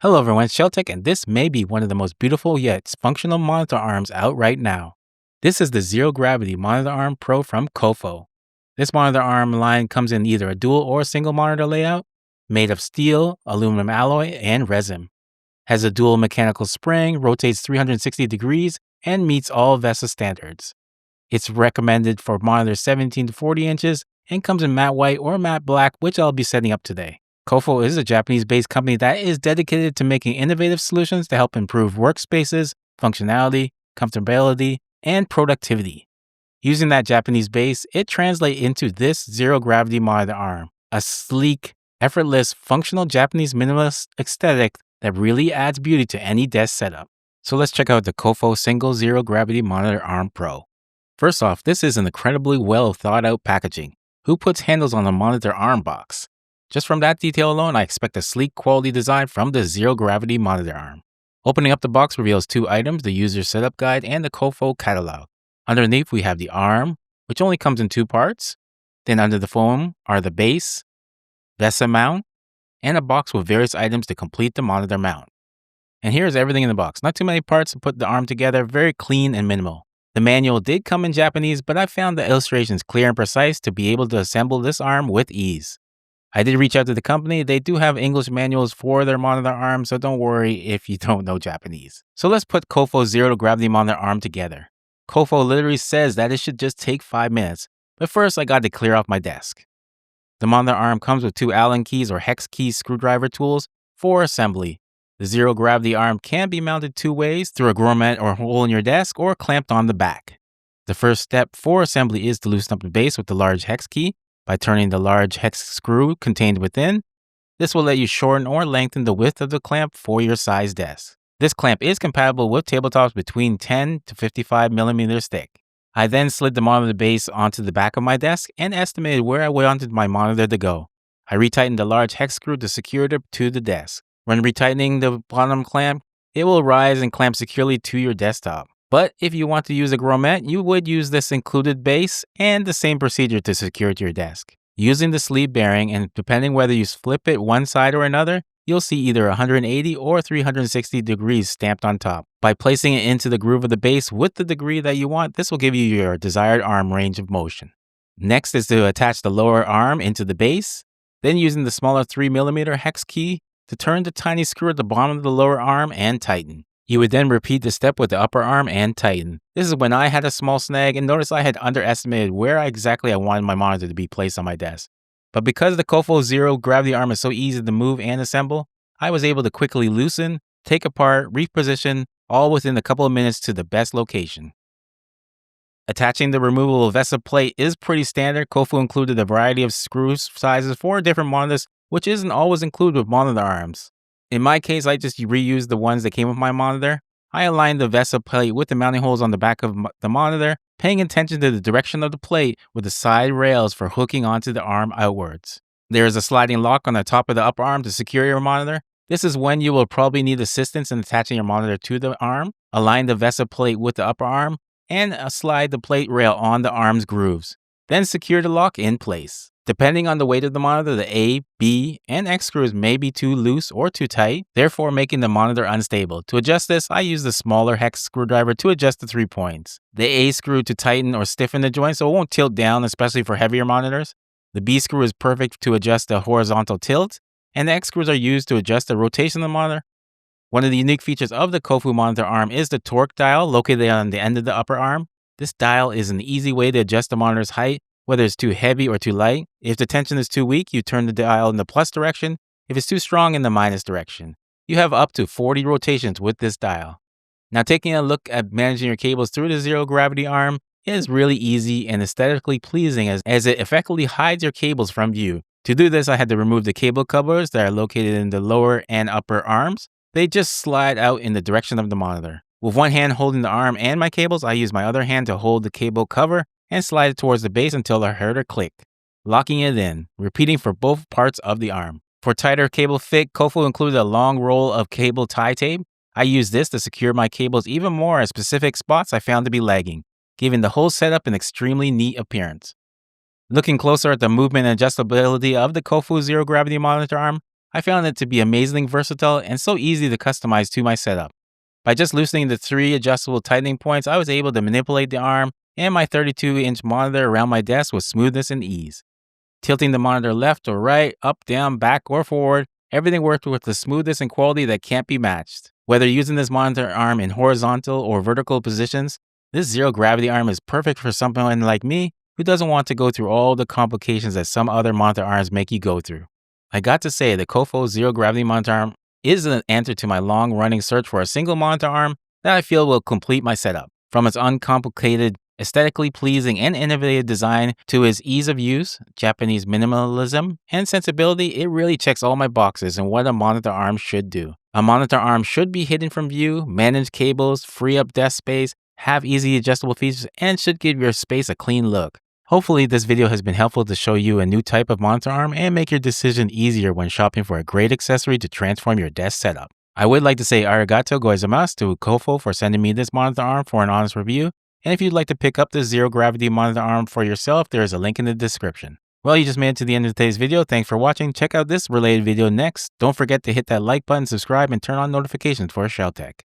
Hello everyone, SHELTECH, and this may be one of the most beautiful yet functional monitor arms out right now. This is the Zero Gravity Monitor Arm Pro from COFO. This monitor arm line comes in either a dual or single monitor layout, made of steel, aluminum alloy, and resin. Has a dual mechanical spring, rotates 360 degrees, and meets all VESA standards. It's recommended for monitors 17 to 40 inches and comes in matte white or matte black, which I'll be setting up today. COFO is a Japanese-based company that is dedicated to making innovative solutions to help improve workspaces, functionality, comfortability, and productivity. Using that Japanese base, it translates into this zero-gravity monitor arm, a sleek, effortless, functional Japanese minimalist aesthetic that really adds beauty to any desk setup. So let's check out the COFO Single Zero Gravity Monitor Arm Pro. First off, this is an incredibly well thought out packaging. Who puts handles on a monitor arm box? Just from that detail alone, I expect a sleek quality design from the Zero Gravity Monitor Arm. Opening up the box reveals two items, the user setup guide and the COFO catalog. Underneath, we have the arm, which only comes in two parts. Then under the foam are the base, VESA mount, and a box with various items to complete the monitor mount. And here's everything in the box. Not too many parts to put the arm together, very clean and minimal. The manual did come in Japanese, but I found the illustrations clear and precise to be able to assemble this arm with ease. I did reach out to the company. They do have English manuals for their monitor arm, so don't worry if you don't know Japanese. So let's put COFO's Zero Gravity Monitor Arm together. COFO literally says that it should just take 5 minutes, but first I got to clear off my desk. The monitor arm comes with two Allen keys or hex key screwdriver tools for assembly. The Zero Gravity arm can be mounted two ways, through a grommet or hole in your desk or clamped on the back. The first step for assembly is to loosen up the base with the large hex key by turning the large hex screw contained within. This will let you shorten or lengthen the width of the clamp for your size desk. This clamp is compatible with tabletops between 10 to 55 millimeters thick. I then slid the monitor base onto the back of my desk and estimated where I wanted my monitor to go. I retightened the large hex screw to secure it to the desk. When retightening the bottom clamp, it will rise and clamp securely to your desktop. But if you want to use a grommet, you would use this included base and the same procedure to secure it to your desk. Using the sleeve bearing, and depending whether you flip it one side or another, you'll see either 180 or 360 degrees stamped on top. By placing it into the groove of the base with the degree that you want, this will give you your desired arm range of motion. Next is to attach the lower arm into the base, then using the smaller 3mm hex key to turn the tiny screw at the bottom of the lower arm and tighten. You would then repeat the step with the upper arm and tighten. This is when I had a small snag and noticed I had underestimated where exactly I wanted my monitor to be placed on my desk. But because the COFO Zero Gravity arm is so easy to move and assemble, I was able to quickly loosen, take apart, reposition, all within a couple of minutes to the best location. Attaching the removable VESA plate is pretty standard. COFO included a variety of screw sizes for different monitors, which isn't always included with monitor arms. In my case, I just reused the ones that came with my monitor. I aligned the VESA plate with the mounting holes on the back of the monitor, paying attention to the direction of the plate with the side rails for hooking onto the arm outwards. There is a sliding lock on the top of the upper arm to secure your monitor. This is when you will probably need assistance in attaching your monitor to the arm. Align the VESA plate with the upper arm and slide the plate rail on the arm's grooves. Then secure the lock in place. Depending on the weight of the monitor, the A, B, and X screws may be too loose or too tight, therefore making the monitor unstable. To adjust this, I use the smaller hex screwdriver to adjust the 3 points. The A screw to tighten or stiffen the joint so it won't tilt down, especially for heavier monitors. The B screw is perfect to adjust the horizontal tilt, and the X screws are used to adjust the rotation of the monitor. One of the unique features of the COFO monitor arm is the torque dial located on the end of the upper arm. This dial is an easy way to adjust the monitor's height, whether it's too heavy or too light. If the tension is too weak, you turn the dial in the plus direction. If it's too strong, in the minus direction. You have up to 40 rotations with this dial. Now, taking a look at managing your cables through the Zero Gravity arm is really easy and aesthetically pleasing as it effectively hides your cables from view. To do this, I had to remove the cable covers that are located in the lower and upper arms. They just slide out in the direction of the monitor. With one hand holding the arm and my cables, I use my other hand to hold the cable cover and slide it towards the base until I heard a click, locking it in, repeating for both parts of the arm. For tighter cable fit, COFO included a long roll of cable tie tape. I used this to secure my cables even more at specific spots I found to be lagging, giving the whole setup an extremely neat appearance. Looking closer at the movement and adjustability of the COFO Zero Gravity Monitor arm, I found it to be amazingly versatile and so easy to customize to my setup. By just loosening the 3 adjustable tightening points, I was able to manipulate the arm and my 32-inch monitor around my desk with smoothness and ease. Tilting the monitor left or right, up, down, back, or forward, everything worked with the smoothness and quality that can't be matched. Whether using this monitor arm in horizontal or vertical positions, this zero gravity arm is perfect for someone like me who doesn't want to go through all the complications that some other monitor arms make you go through. I got to say, the COFO zero gravity monitor arm is an answer to my long running search for a single monitor arm that I feel will complete my setup. From its uncomplicated, aesthetically pleasing, and innovative design to its ease of use, Japanese minimalism, and sensibility, it really checks all my boxes and what a monitor arm should do. A monitor arm should be hidden from view, manage cables, free up desk space, have easy adjustable features, and should give your space a clean look. Hopefully, this video has been helpful to show you a new type of monitor arm and make your decision easier when shopping for a great accessory to transform your desk setup. I would like to say arigato gozaimasu to COFO for sending me this monitor arm for an honest review. And if you'd like to pick up this zero gravity monitor arm for yourself, there is a link in the description. Well, you just made it to the end of today's video. Thanks for watching. Check out this related video next. Don't forget to hit that like button, subscribe, and turn on notifications for SHELTECH.